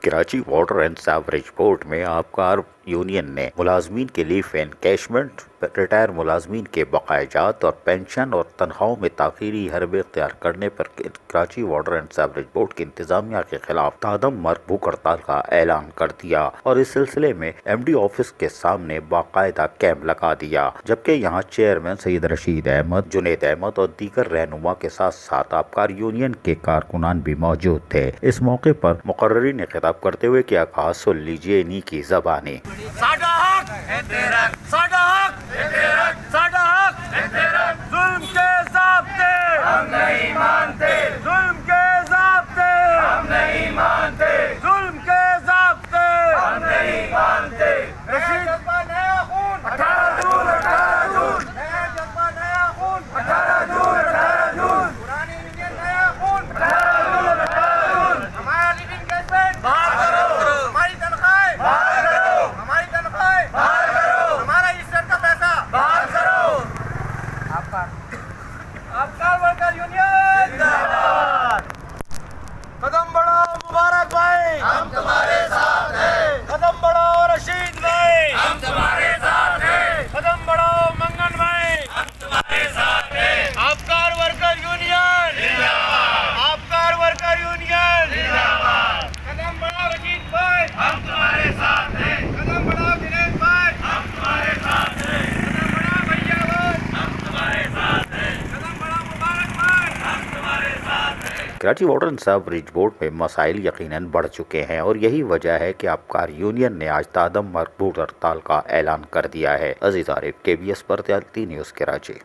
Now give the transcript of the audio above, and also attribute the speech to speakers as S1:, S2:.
S1: Karachi water and sewerage board میں آبکار union نے ملازمین کے لیف انکیشمنٹ، ریٹائر ملازمین کے بقایا جات اور پینشن اور تنخواہوں میں تاخیری حربے اختیار کرنے پر Karachi water and sewerage board کی انتظامیہ کے خلاف تادم مرگ بھوک ہڑتال کا اعلان کر دیا اور اس سلسلے میں ایم ڈی آفس کے سامنے باقاعدہ کیمپ لگا دیا، جبکہ یہاں چیئرمین سید رشید احمد، جنید احمد اور دیگر رہنما کے ساتھ ساتھ آبکار یونین کے کارکنان بھی موجود تھے۔ اس موقع پر مقررین نے خطاب کرتے ہوئے کیا کہا، سن لیجیے انہی کی زبانی۔
S2: ساڈا حق ساڈا حق ساڈا حق ظلم کے ضابطے ہم نہیں مانتے، ظلم کے ضابطے ہم نہیں مانتے، ظلم کے ضابطے ہم نہیں مانتے۔ نیا جذبہ نیا خون 18 جون 18 جون، نیا جذبہ نیا خون 18 جون 18 جون، پرانی یونین نیا خون 18 جون 18 جون۔ ہمارا لیونگ انگیجمنٹ بحال کرو، ہماری تنخواہیں بحال کرو، ہماری تنخواہیں بحال کرو، ہمارا ایسٹر کا پیسہ بحال کرو۔ آبکار ورکر یونین زندہ باد۔ قدم بڑھاؤ مبارک بھائی، ہم تمہارے ساتھ ہیں۔ قدم بڑھاؤ رشید بھائی، ہم تمہارے ساتھ ہیں۔ قدم بڑھاؤ منگن بھائی، ہم تمہارے ساتھ ہیں۔ آبکار ورکر یونین زندہ باد، آبکار ورکر یونین زندہ باد۔ قدم بڑھاؤ رشید بھائی، ہم تمہارے ساتھ ہیں۔ قدم بڑھاؤ جنید بھائی، ہم تمہارے ساتھ ہیں۔ قدم بڑھاؤ بھیا بھائی، ہم تمہارے ساتھ ہیں۔ قدم بڑھاؤ مبارک بھائی، ہم تمہارے ساتھ ہیں۔
S1: Karachi water and sewerage board میں مسائل یقیناً بڑھ چکے ہیں اور یہی وجہ ہے کہ آبکار یونین نے آج تادم مرگ بھوک ہڑتال کا اعلان کر دیا ہے۔ عزیز عارف، KBS پر نیوز کراچی۔